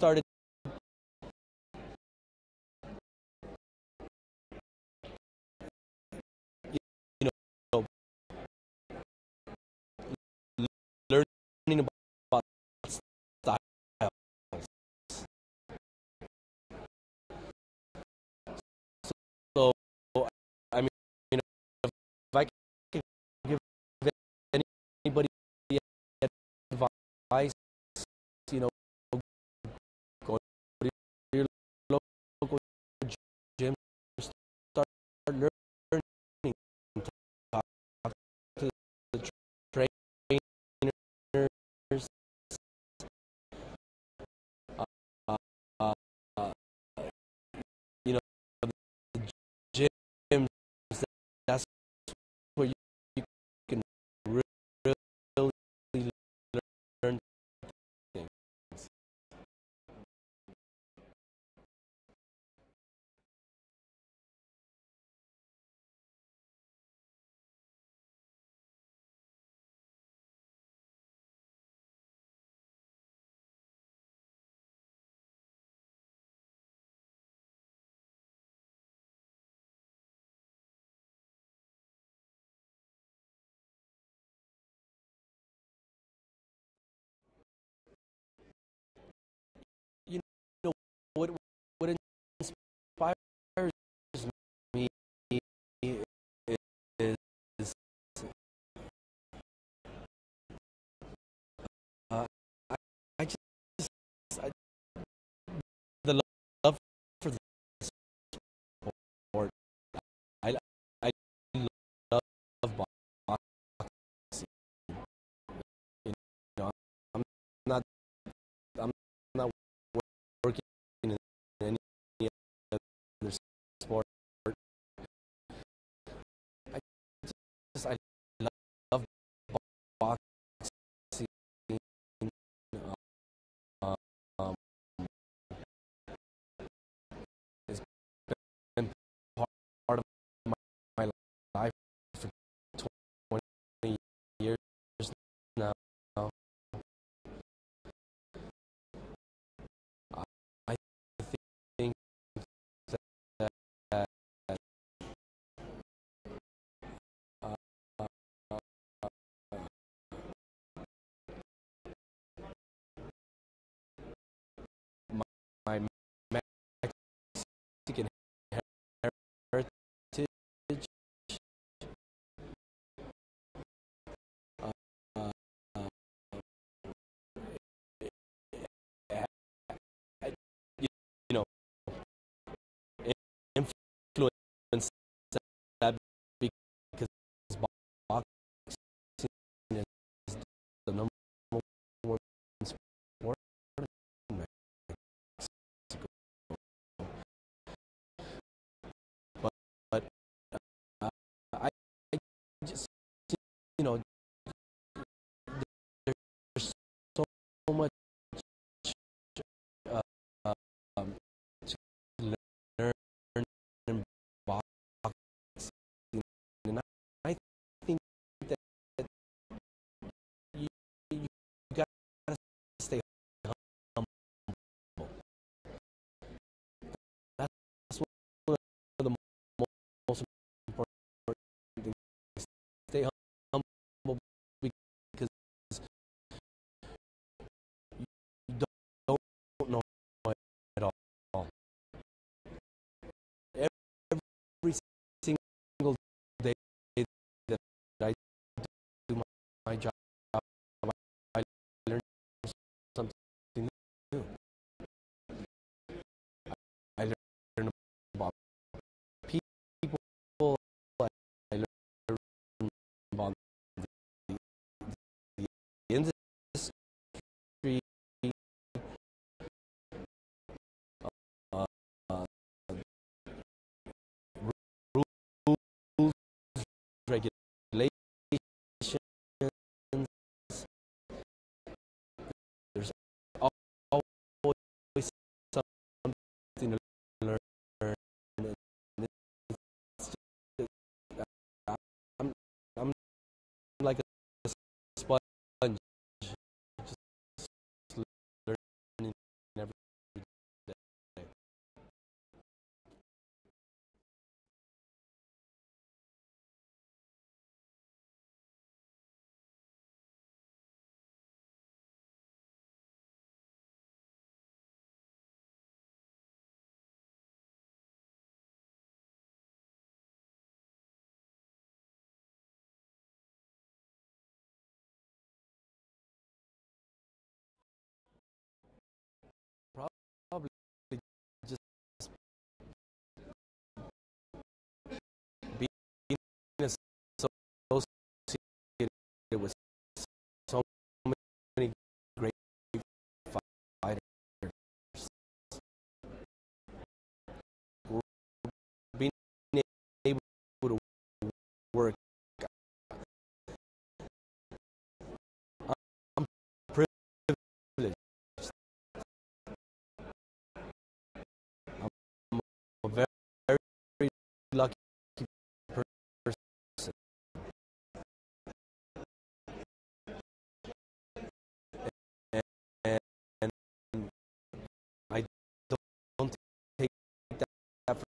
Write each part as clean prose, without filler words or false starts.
started, you know, learning about styles. So, I mean, if I can give anybody advice, you know, go to your local gym, start learning, talk to the trainers, uh, uh, uh, you know, the gyms. That's where you can really learn things. You know what inspires me is uh, I, I just I, the love for the sport. I I love boxing. You know, I'm not I'm not working in any other sport. I I love boxing. Uh, um, it's been part of my life for 20 years now. I think that uh, my Mexican heritage uh, uh, you know, influence that because boxing is the number one sport in Mexico. But I just, you know, there's so much uh, um, to learn in boxing, and I think that you gotta stay humble. That's one of the most important things. Stay humble because associated with so many great fighters. Being able to work, I'm privileged. I'm a very lucky person, and, and I don't take that for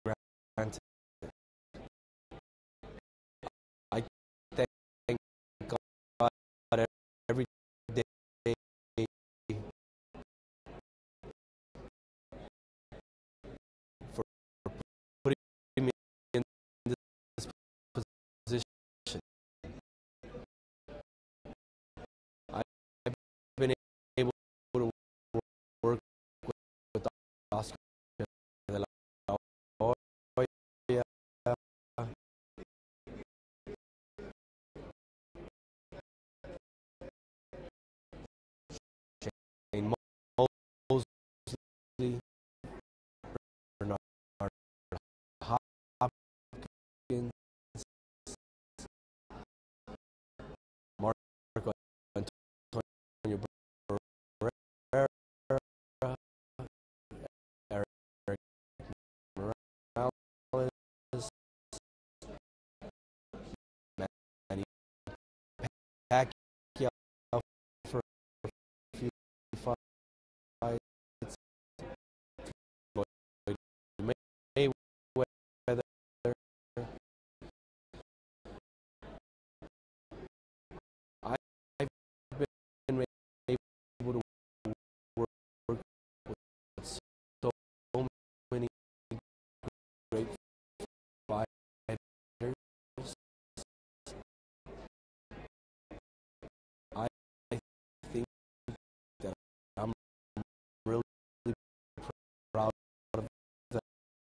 granted. I thank God every day for putting me in this position. I've been able to work with Oscar de la Hoya, Shane Mosley, Bernard Hopkins, Marco Antonio Barrera, Eric Morales, Manny Pacquiao for a few fights, Floyd Mayweather. I've been able to work with so many great fighters. I think that I'm really proud of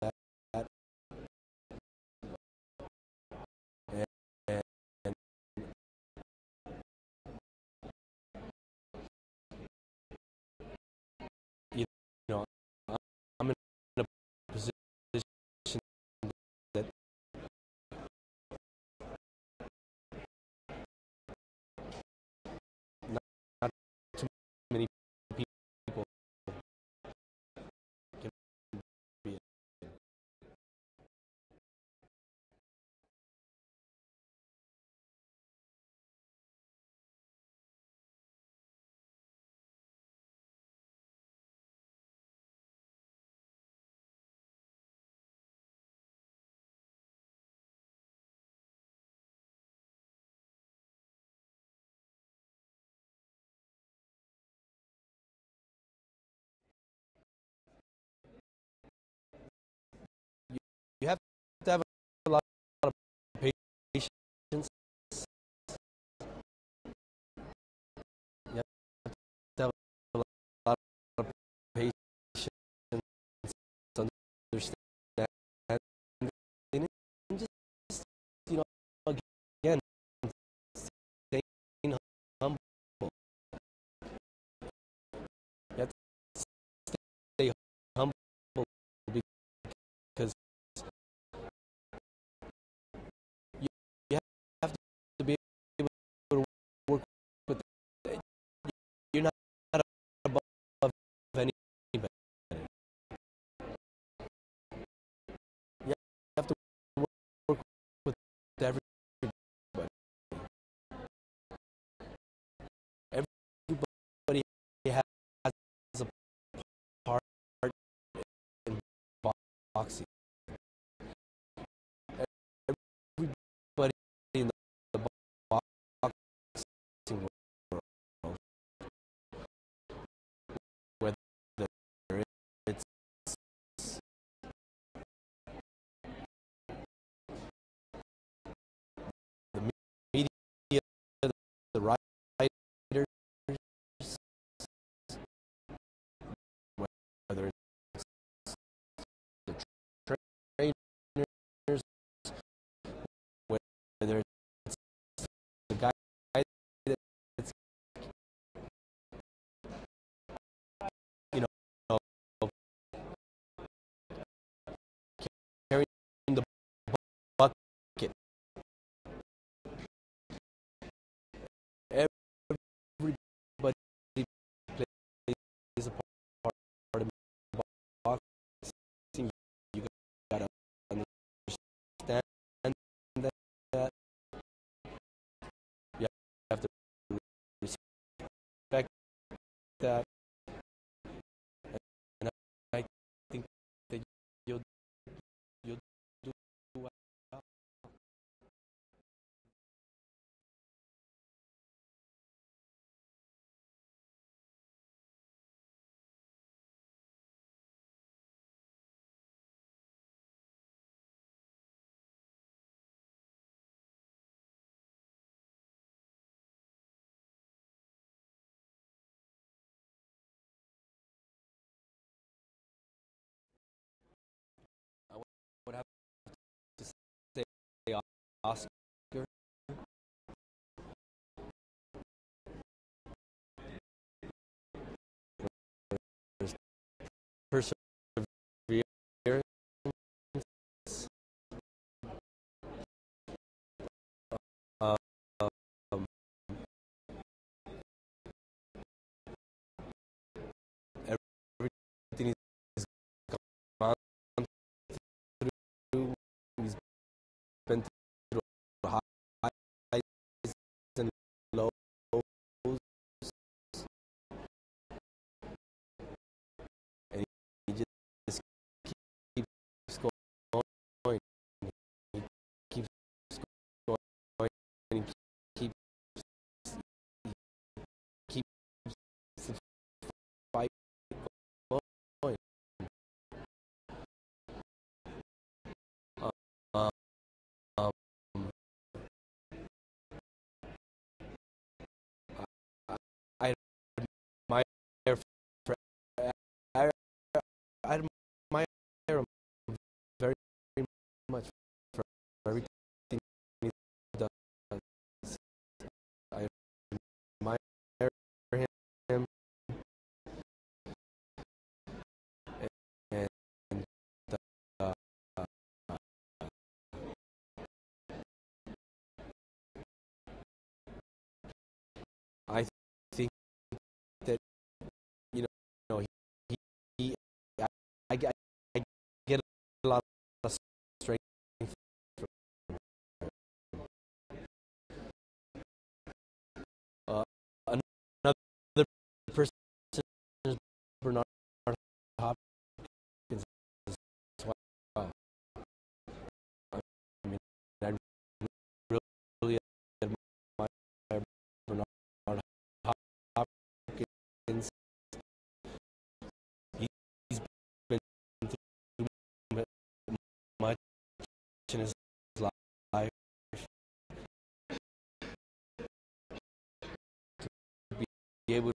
that, and, and you know, I'm in a position that not too many people can be in. You, you have to have a lot of patience. You have to have a lot of patience, understanding, and just, you know, again, staying humble. You have to stay humble because you, you have to be able to work with it. You're not above anybody. You have to work with everybody. Everybody has a part in boxing. Everybody in the boxing world, whether it's the media, the writers, whether it's the trainers, that, and I think that you'll do well. I would have to say Oscar. Perseverance. Um, everything he's gone through, he's been through highs and lows, and he just keeps going. He keeps going. And he keeps the fight going. Um, um, I admire for, I, I admire him very much for everything he does. I admire him, and uh, I think that he, he I get a lot of strength from another person is Bernard Hopkins as well. I mean, I really admire Bernard Hopkins. He's been through much in his life to be able